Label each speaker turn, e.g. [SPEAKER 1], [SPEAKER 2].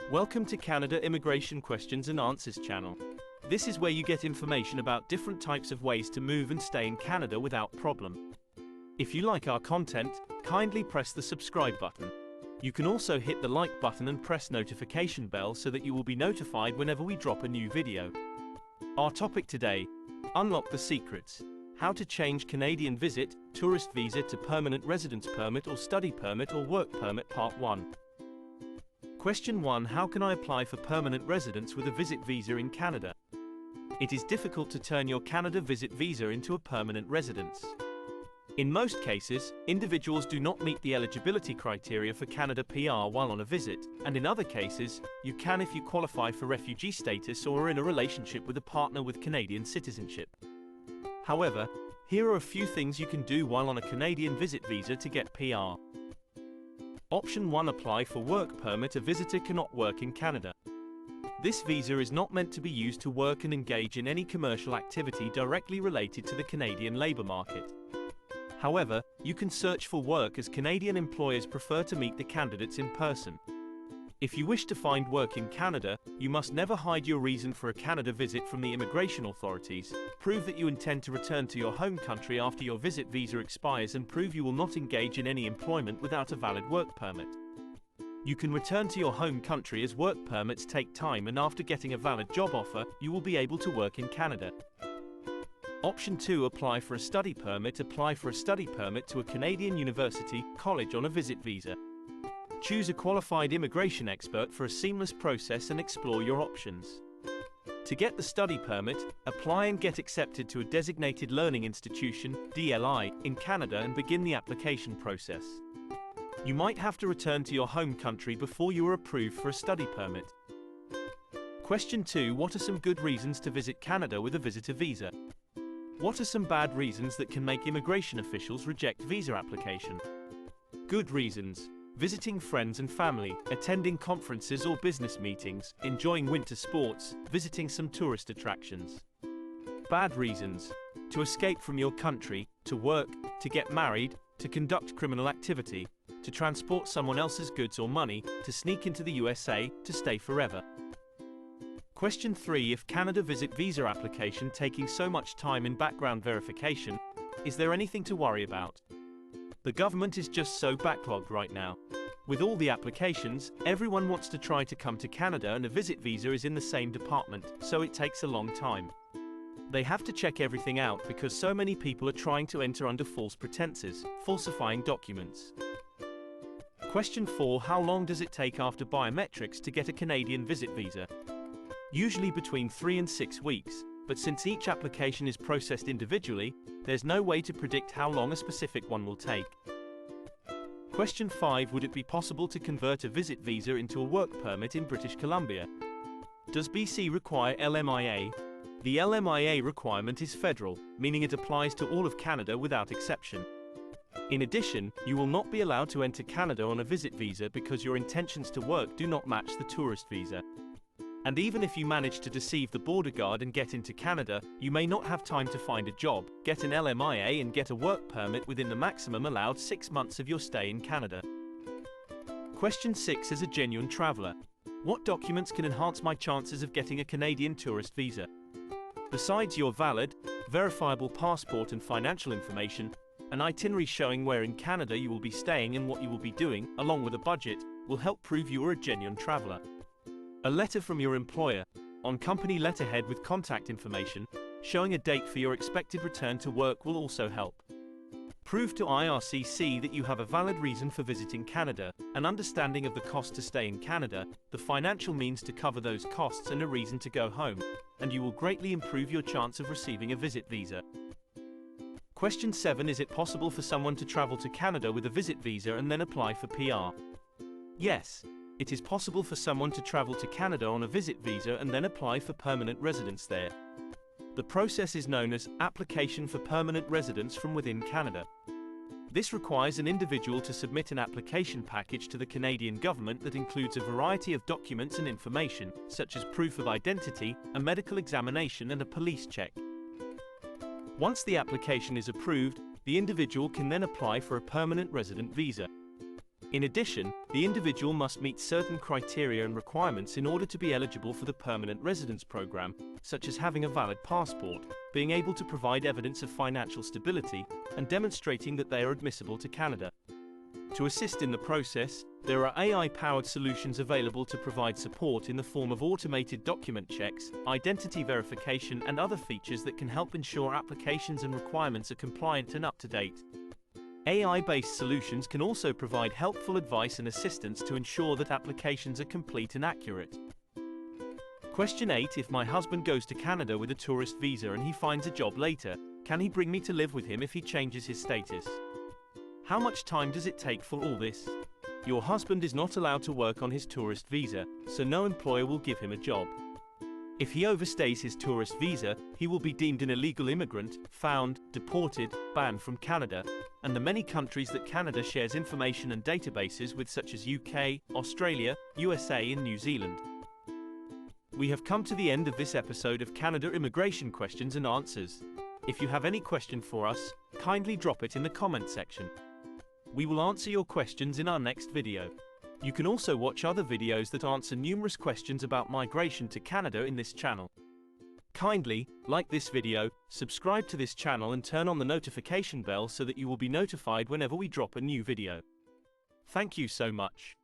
[SPEAKER 1] Welcome to Canada Immigration Questions and Answers channel. This is where you get information about different types of ways to move and stay in Canada without problem. If you like our content, kindly press the subscribe button. You can also hit the like button and press notification bell so that you will be notified whenever we drop a new video. Our topic today: unlock the secrets. How to change Canadian visit, tourist visa to permanent residence permit or study permit or work permit, Part 1. Question 1. How can I apply for permanent residence with a visit visa in Canada? It is difficult to turn your Canada visit visa into a permanent residence. In most cases, individuals do not meet the eligibility criteria for Canada PR while on a visit, and in other cases, you can if you qualify for refugee status or are in a relationship with a partner with Canadian citizenship. However, here are a few things you can do while on a Canadian visit visa to get PR. Option 1. Apply for work permit. A visitor cannot work in Canada. This visa is not meant to be used to work and engage in any commercial activity directly related to the Canadian labour market. However, you can search for work as Canadian employers prefer to meet the candidates in person. If you wish to find work in Canada, you must never hide your reason for a Canada visit from the immigration authorities. Prove that you intend to return to your home country after your visit visa expires and prove you will not engage in any employment without a valid work permit. You can return to your home country as work permits take time, and after getting a valid job offer, you will be able to work in Canada. Option 2. Apply for a study permit. Apply for a study permit to a Canadian university, college on a visit visa. Choose a qualified immigration expert for a seamless process and explore your options. To get the study permit, apply and get accepted to a designated learning institution, DLI, in Canada and begin the application process. You might have to return to your home country before you are approved for a study permit. Question 2. What are some good reasons to visit Canada with a visitor visa? What are some bad reasons that can make immigration officials reject visa application? Good reasons: visiting friends and family, attending conferences or business meetings, enjoying winter sports, visiting some tourist attractions. Bad reasons: to escape from your country, to work, to get married, to conduct criminal activity, to transport someone else's goods or money, to sneak into the USA, to stay forever. Question 3. If Canada visit visa application taking so much time in background verification, is there anything to worry about? The government is just so backlogged right now. With all the applications, everyone wants to try to come to Canada and a visit visa is in the same department, so it takes a long time. They have to check everything out because so many people are trying to enter under false pretenses, falsifying documents. Question 4. How long does it take after biometrics to get a Canadian visit visa? Usually between 3 and 6 weeks, but since each application is processed individually, there's no way to predict how long a specific one will take. Question 5. Would it be possible to convert a visit visa into a work permit in British Columbia? Does BC require LMIA? The LMIA requirement is federal, meaning it applies to all of Canada without exception. In addition, you will not be allowed to enter Canada on a visit visa because your intentions to work do not match the tourist visa. And even if you manage to deceive the border guard and get into Canada, you may not have time to find a job, get an LMIA and get a work permit within the maximum allowed 6 months of your stay in Canada. Question 6. As a genuine traveller, what documents can enhance my chances of getting a Canadian tourist visa? Besides your valid, verifiable passport and financial information, an itinerary showing where in Canada you will be staying and what you will be doing, along with a budget, will help prove you are a genuine traveller. A letter from your employer, on company letterhead with contact information, showing a date for your expected return to work will also help. Prove to IRCC that you have a valid reason for visiting Canada, an understanding of the cost to stay in Canada, the financial means to cover those costs and a reason to go home, and you will greatly improve your chance of receiving a visit visa. Question 7. Is it possible for someone to travel to Canada with a visit visa and then apply for PR? Yes. It is possible for someone to travel to Canada on a visit visa and then apply for permanent residence there. The process is known as Application for Permanent Residence from Within Canada. This requires an individual to submit an application package to the Canadian government that includes a variety of documents and information, such as proof of identity, a medical examination and a police check. Once the application is approved, the individual can then apply for a permanent resident visa. In addition, the individual must meet certain criteria and requirements in order to be eligible for the permanent residence program, such as having a valid passport, being able to provide evidence of financial stability, and demonstrating that they are admissible to Canada. To assist in the process, there are AI-powered solutions available to provide support in the form of automated document checks, identity verification, and other features that can help ensure applications and requirements are compliant and up to date. AI-based solutions can also provide helpful advice and assistance to ensure that applications are complete and accurate. Question 8. If my husband goes to Canada with a tourist visa and he finds a job later, can he bring me to live with him if he changes his status? How much time does it take for all this? Your husband is not allowed to work on his tourist visa, so no employer will give him a job. If he overstays his tourist visa, he will be deemed an illegal immigrant, found, deported, banned from Canada, and the many countries that Canada shares information and databases with, such as UK, Australia, USA, and New Zealand. We have come to the end of this episode of Canada Immigration Questions and Answers. If you have any question for us, kindly drop it in the comment section. We will answer your questions in our next video. You can also watch other videos that answer numerous questions about migration to Canada in this channel. Kindly like this video, subscribe to this channel, and turn on the notification bell so that you will be notified whenever we drop a new video. Thank you so much.